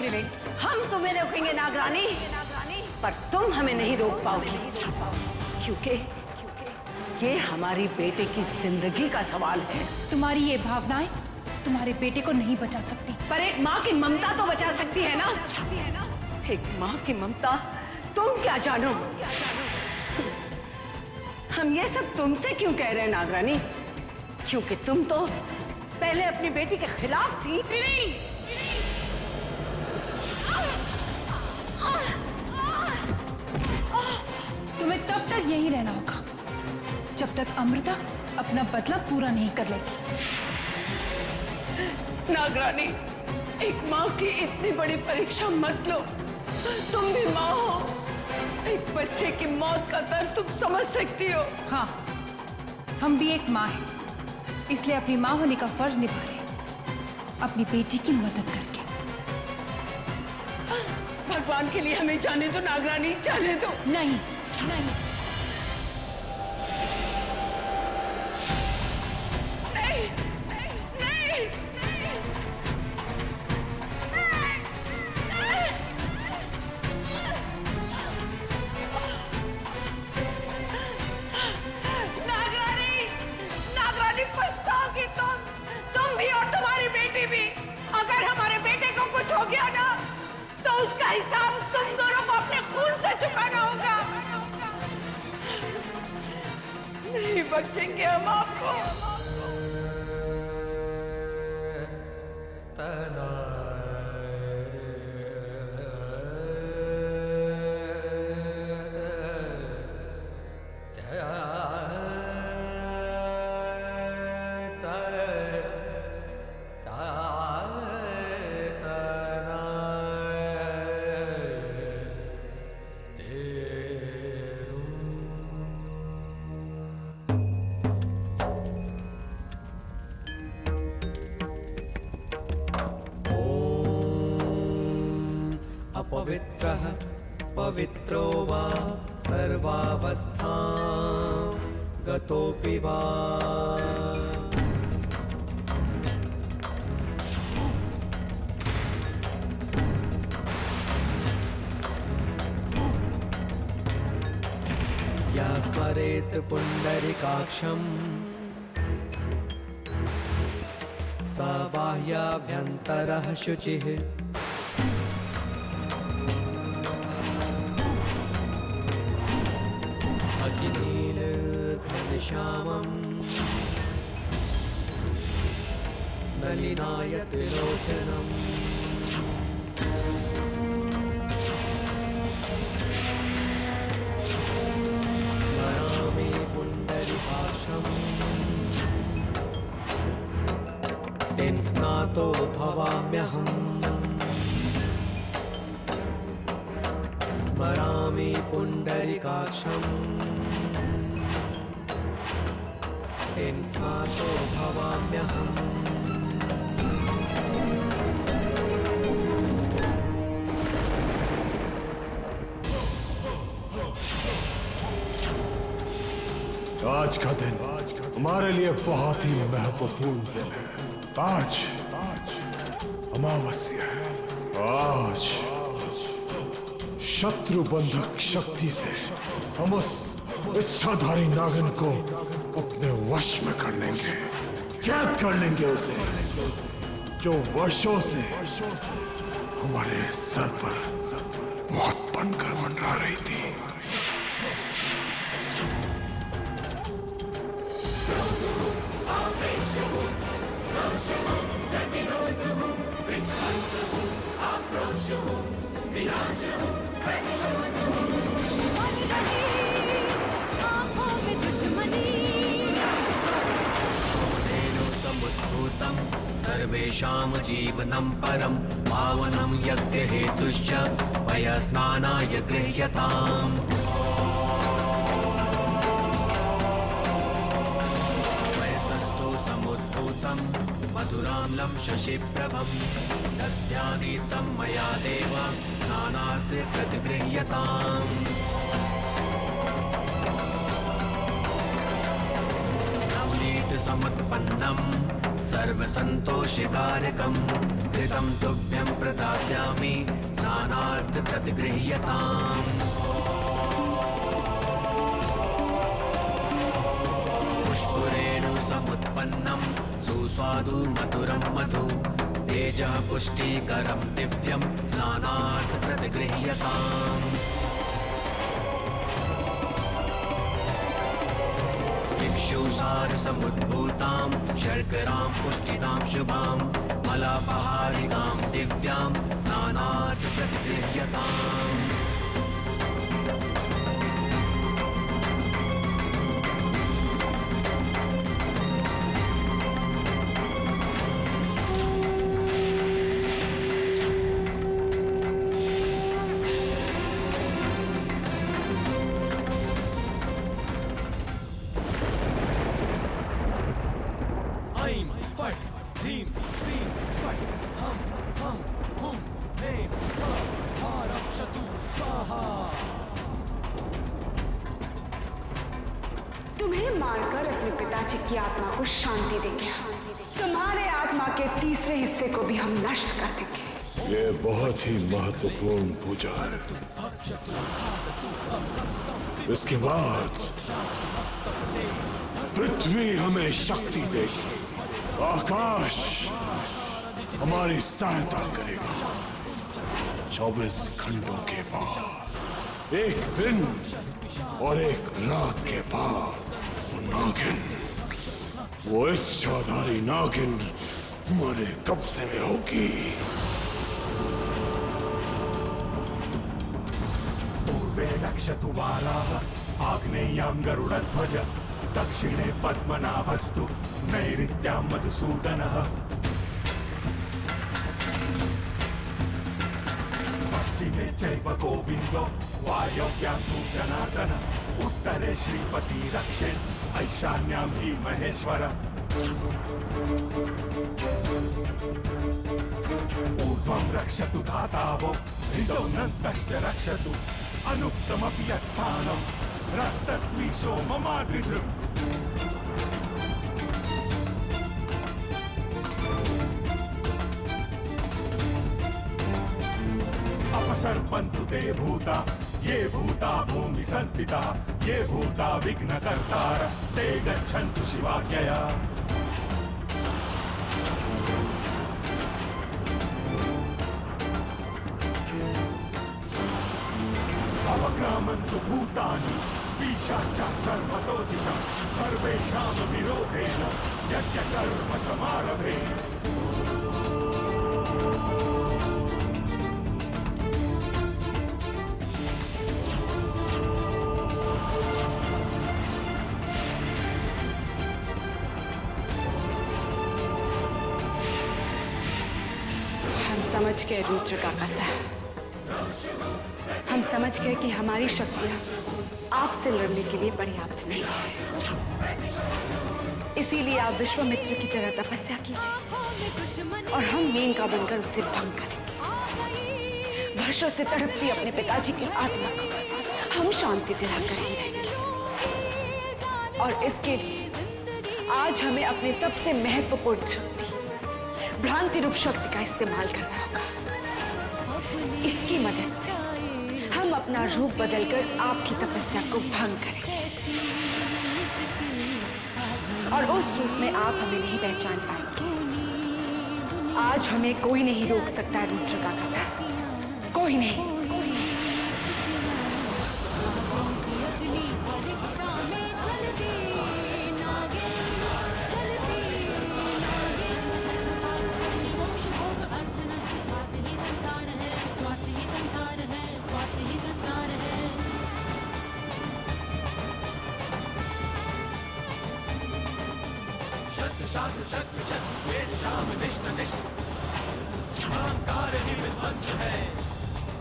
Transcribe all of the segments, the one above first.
त्रिवेणी, हम तुम्हें रोकेंगे नागरानी, पर तुम हमें नहीं रोक पाओगी, क्योंकि ये हमारी बेटे की जिंदगी का सवाल है। तुम्हारी ये भावनाएं तुम्हारे बेटे को नहीं बचा सकती, पर एक माँ की ममता तो बचा सकती है ना। एक माँ की ममता तुम क्या जानो। हम ये सब तुमसे क्यों कह रहे हैं नागरानी, क्योंकि तुम तो पहले अपनी बेटी के खिलाफ थी। त्रिवेणी, तुम्हें तब तक यही रहना होगा जब तक अमृता अपना बदला पूरा नहीं कर लेती। नागरानी, एक माँ की इतनी बड़ी परीक्षा मत लो। तुम भी माँ हो, एक बच्चे की मौत का दर्द तुम समझ सकती हो। हाँ, हम भी एक माँ हैं, इसलिए अपनी माँ होने का फर्ज निभा रहे हैं, अपनी बेटी की मदद करके। भगवान के लिए हमें जाने दो नागरानी, जाने दो। नहीं, नहीं, पछताओगी तुम भी और तुम्हारी बेटी भी। अगर हमारे बेटे को कुछ हो गया ना, तो उसका हिसाब तुम दोनों को अपने खून से चुकाना होगा। नहीं बख्शेंगे हम आपको। अपवित्रः पवित्रो वा सर्वावस्थां गतोऽपि वा। यः स्मरेत् पुण्डरीकाक्षं स बाह्याभ्यन्तरः शुचिः। अतिनीलघनश्यामम् नलिनायतिलोचनम् स्मरामि पुण्डरीकाक्षं तेन स्नातो भवाम्यहम्। स्मरामि पुण्डरीकाक्षं तेन स्नातो भवाम्यहम्। आज का दिन हमारे लिए बहुत ही महत्वपूर्ण दिन है। आज अमावस्या है। आज शत्रु बंधक शक्ति से हम उस इच्छाधारी नागिन को अपने वश में कर लेंगे, कैद कर लेंगे उसे, जो वर्षों से हमारे सर पर मौत बनकर मंडरा रही थी। समुद्भूतं सर्वेषां जीवनं परं पावनं यज्ञहेतुश्च पयस्नानाय गृह्यताम्। वयसस्थो समुद्भूतं मधुराम्लं शशिप्रभं दध्यानीतं मया देव स्नानात् प्रतिगृह्यताम्। नवनीत समुत्पन्नं सर्वसन्तोषिकारकम् घृतं तुभ्यं प्रदास्यामि स्नानार्थ प्रतिगृह्यताम् पुष्पुरेणु समुत्पन्नं सुस्वादु मधुरं मधु तेजः पुष्टिकरं दिव्यं स्नानार्थ प्रतिगृह्यताम् इक्षुसार समुद्भूतां शर्करां पुष्टिदां शुभां मलापहारिकां दिव्यां स्नानार्थ प्रतिगृह्यताम् तुम्हें मारकर अपने पिताजी की आत्मा को शांति देंगे। तुम्हारे आत्मा के तीसरे हिस्से को भी हम नष्ट कर देंगे। ये बहुत ही महत्वपूर्ण पूजा है। इसके बाद पृथ्वी हमें शक्ति देगी, आकाश हमारी सहायता करेगा। 24 घंटों के बाद, एक दिन और एक रात के बाद वो नागिन, वो इच्छाधारी नागिन हमारे कब्जे में होगी। पूर्वे रक्षतु वाराः आग्नेयां गरुडध्वज दक्षिणे पद्मनाभस्तु नैऋत्यां मधुसूदनः पश्चिमे चैव गोविन्दो वायव्यां तु जनार्दन उत्तरे श्रीपति रक्षेत् ऐशान्यां हि महेश्वर ऊर्ध्वं रक्षतु धातावो हृदौ नन्तश्च रक्षतु अनुक्तमपि यत्स्थानं रक्तद्वीषो ममादृधृक् अपसर्पन्तु ते भूता ये भूता भूमि संस्थिता ये भूता विघ्नकर्तार ते गच्छन्तु शिवाज्ञया अवग्रामन्तु भूतानि पीशाच्च सर्वतो दिशा सर्वेषां विरोधेन यज्ञकर्म समारभे समझ गए रुद्र काका साहब, हम समझ गए कि हमारी शक्तियां आपसे लड़ने के लिए पर्याप्त नहीं है। इसीलिए आप विश्वामित्र की तरह तपस्या कीजिए और हम मेनका बनकर उसे भंग करेंगे। वर्षों से तड़पती अपने पिताजी की आत्मा को हम शांति दिलाकर ही रहेंगे। और इसके लिए आज हमें अपनी सबसे महत्वपूर्ण शक्ति भ्रांति रूप शक्ति का इस्तेमाल करना होगा। इसकी मदद से हम अपना रूप बदलकर आपकी तपस्या को भंग करेंगे और उस रूप में आप हमें नहीं पहचान पाएंगे। आज हमें कोई नहीं रोक सकता रुद्र काका साहब, कोई नहीं।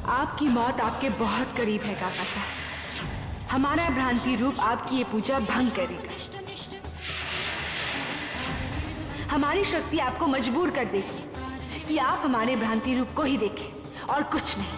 आपकी मौत आपके बहुत करीब है काका साहब। हमारा भ्रांति रूप आपकी ये पूजा भंग करेगा। हमारी शक्ति आपको मजबूर कर देगी कि आप हमारे भ्रांति रूप को ही देखें और कुछ नहीं।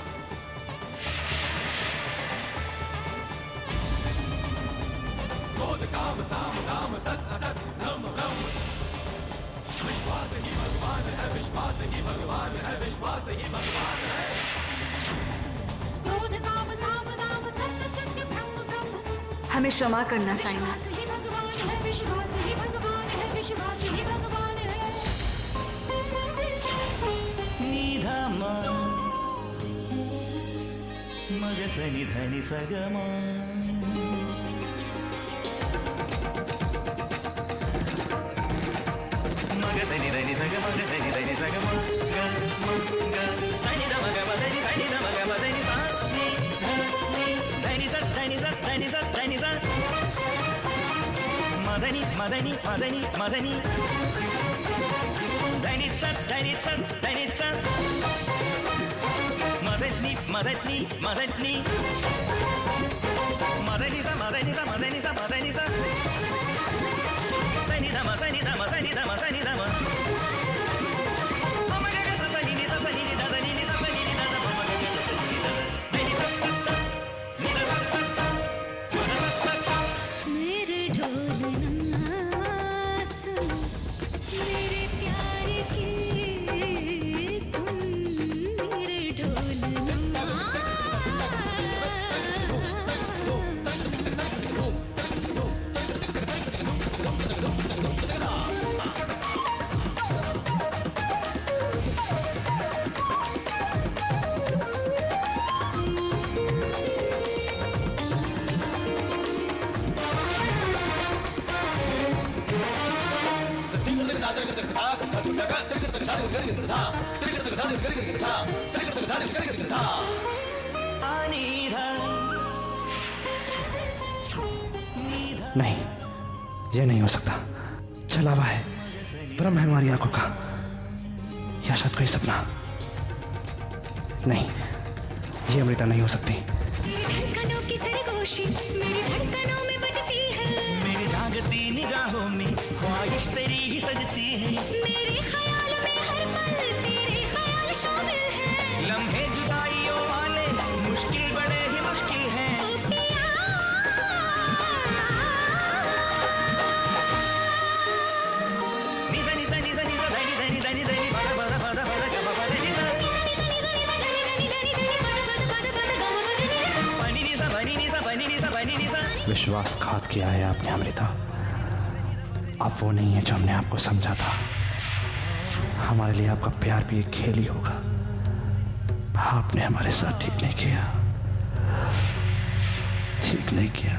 हमें क्षमा करना साईनाथ। मगसनि धनि सगमा मगसनि धनि सग मगसनि धनि सगमा ग म ग सनि ध मग मदनि सनि ध मग मदनि सा नि ध नि धनि स धनि स धनि स धनि स मदनि मदनि मदनि मदनि धनि स धनि स धनि स मदनि मदनि मदनि मदनि सा मदनि सा मदनि सा मदनि सा सनि ध म सनि ध म सनि ध म सनि ध म म ग स सनि नि स सनि नि ध ध नि नि स सनि नि ध ध म ग ग स नि ध ध नि स स स नि ध स स स म ध स स मेरे ढोलना सुन मेरे प्यार की तुम मेरे ढोलना नहीं, ये नहीं हो सकता। छलावा है, भ्रम है हमारी आंखों का, या शायद कोई सपना। नहीं, ये अमृता नहीं हो सकती। धड़कनों की सरगोशी मेरी धड़कनों में बजती है, मेरी झांकती निगाहों में ख्वाहिश तेरी ही सजती है, मेरे ख्याल में हर पल तेरे ख्याल शामिल है, लम्हे जुदाइयों वाले मुश्किल बड़े ही मुश्किल हैं। ओ पिया नि ध नि स नि स नि स धनि धनि धनि धनि पद पद पद पद ग प प धनि ध पनि नि स पनि नि स पनि नि स पनि नि स। विश्वासघात किया है आपने अमृता। अब वो नहीं है जो हमने आपको समझा था। हमारे लिए आपका प्यार भी एक खेल ही होगा। आपने हमारे साथ ठीक नहीं किया, ठीक नहीं किया।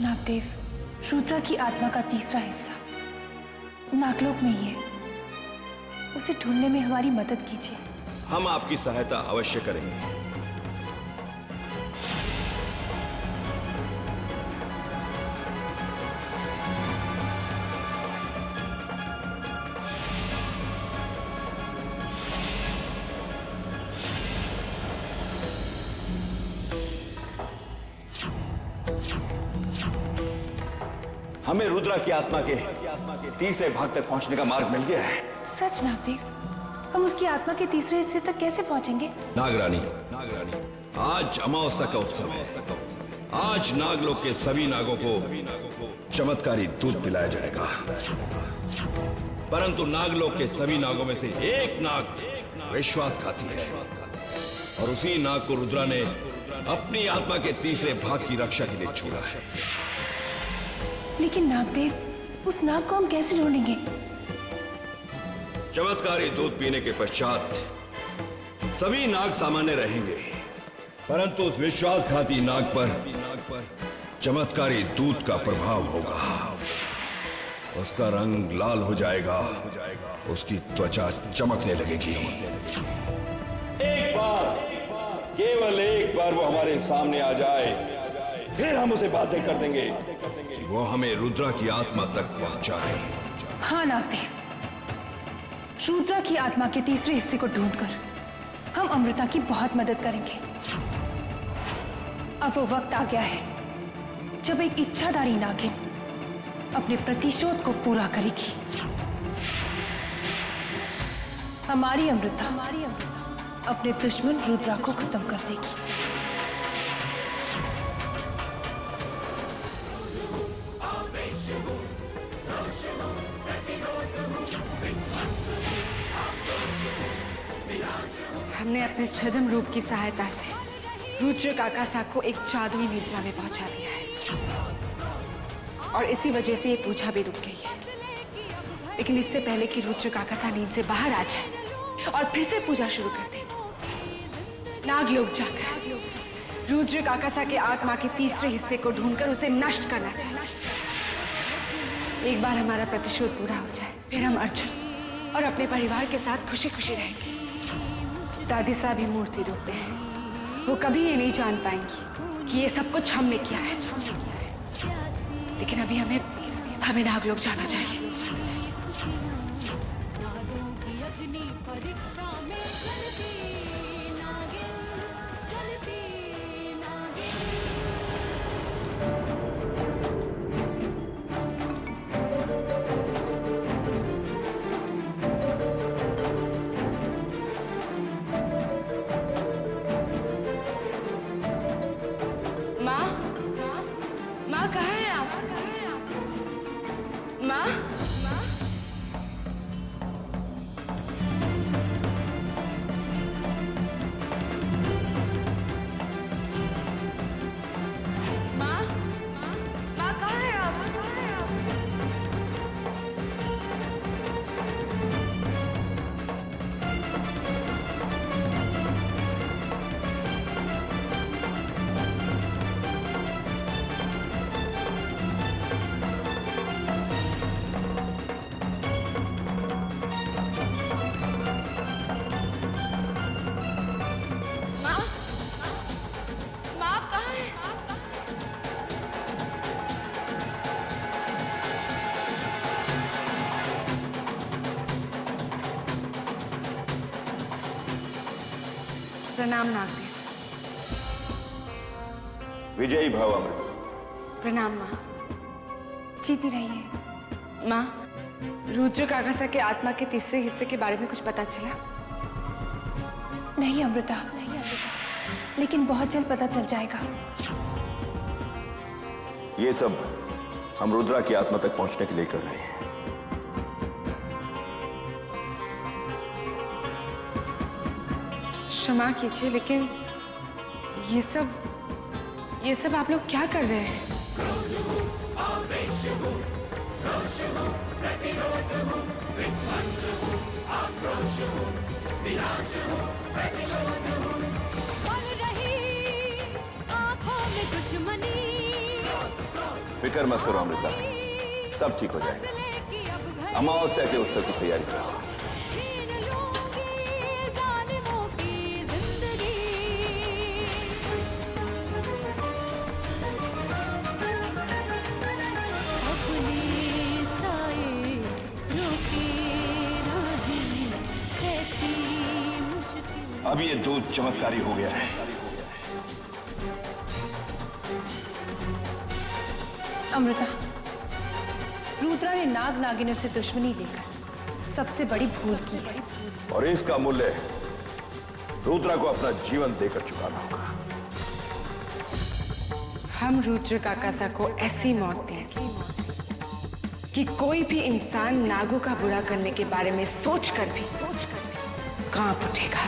नागदेव, रुद्रा की आत्मा का तीसरा हिस्सा नागलोक में ही है। उसे ढूंढने में हमारी मदद कीजिए। हम आपकी सहायता अवश्य करेंगे। हमें रुद्रा की आत्मा के तीसरे भाग तक पहुंचने का मार्ग मिल गया है। सच नागदेव, हम उसकी आत्मा के तीसरे हिस्से तक कैसे पहुंचेंगे? नागरानी, आज अमावस्या का उत्सव है। आज नागलोक के सभी नागों को चमत्कारी दूध पिलाया जाएगा, परंतु नागलोक के सभी नागों में से एक नाग विश्वासघाती है और उसी नाग को रुद्रा ने अपनी आत्मा के तीसरे भाग की रक्षा के लिए छोड़ा है। लेकिन नागदेव, उस नाग को हम कैसे ढूंढेंगे? चमत्कारी दूध पीने के पश्चात सभी नाग सामान्य रहेंगे, परंतु उस विश्वासघाती नाग पर चमत्कारी दूध का प्रभाव होगा। उसका रंग लाल हो जाएगा, उसकी त्वचा चमकने लगेगी। एक बार, केवल एक बार वो हमारे सामने आ जाए, फिर हम उसे बातें कर देंगे कि वो हमें रुद्रा की आत्मा तक पहुंचाए। हाँ नागदेव, रुद्रा की आत्मा के तीसरे हिस्से को ढूंढकर हम अमृता की बहुत मदद करेंगे। अब वो वक्त आ गया है जब एक इच्छाधारी नागिन अपने प्रतिशोध को पूरा करेगी। हमारी अमृता अपने दुश्मन रुद्रा को खत्म कर देगी। हमने अपने छद्म रूप की सहायता से रुद्र काकासा को एक जादुई निद्रा में पहुंचा दिया है और इसी वजह से ये पूजा भी रुक गई है। लेकिन इससे पहले कि रुद्र काकासा नींद से बाहर आ जाए और फिर से पूजा शुरू कर दे, नागलोक जाकर रुद्र काकासा के आत्मा के तीसरे हिस्से को ढूंढकर उसे नष्ट करना चाहिए। एक बार हमारा प्रतिशोध पूरा हो जाए, फिर हम अर्जुन और अपने परिवार के साथ खुशी खुशी रहेंगे। दादी साहब ही मूर्ति रूप में है, वो कभी ये नहीं जान पाएंगी कि ये सब कुछ हमने किया है। लेकिन अभी हमें नागलोक जाना चाहिए। माँ कहाँ हैं आप? माँ? माँ? माँ कहाँ हैं आप? प्रणाम नागदेव। विजयी भव अमृत। प्रणाम माँ। जीती रहिए। माँ, रुद्र काकासा के आत्मा के तीसरे हिस्से के बारे में कुछ पता चला? नहीं अमृता, लेकिन बहुत जल्द पता चल जाएगा। ये सब हम रुद्रा की आत्मा तक पहुंचने के लिए कर रहे हैं। क्षमा कीजिए, लेकिन ये सब आप लोग क्या कर रहे हैं? फिक्र मत करो अमृता, सब ठीक हो जाएगा। अमावस्या के उत्सव की तैयारी करो। अब ये दूध चमत्कारी हो गया है। अमृता, रुद्रा ने नाग नागिनों से दुश्मनी लेकर सबसे बड़ी भूल की है और इसका मूल्य रुद्रा को अपना जीवन देकर चुकाना होगा। हम रुद्र काकासा को ऐसी मौत देंगे कि कोई भी इंसान नागों का बुरा करने के बारे में सोचकर भी कांप उठेगा।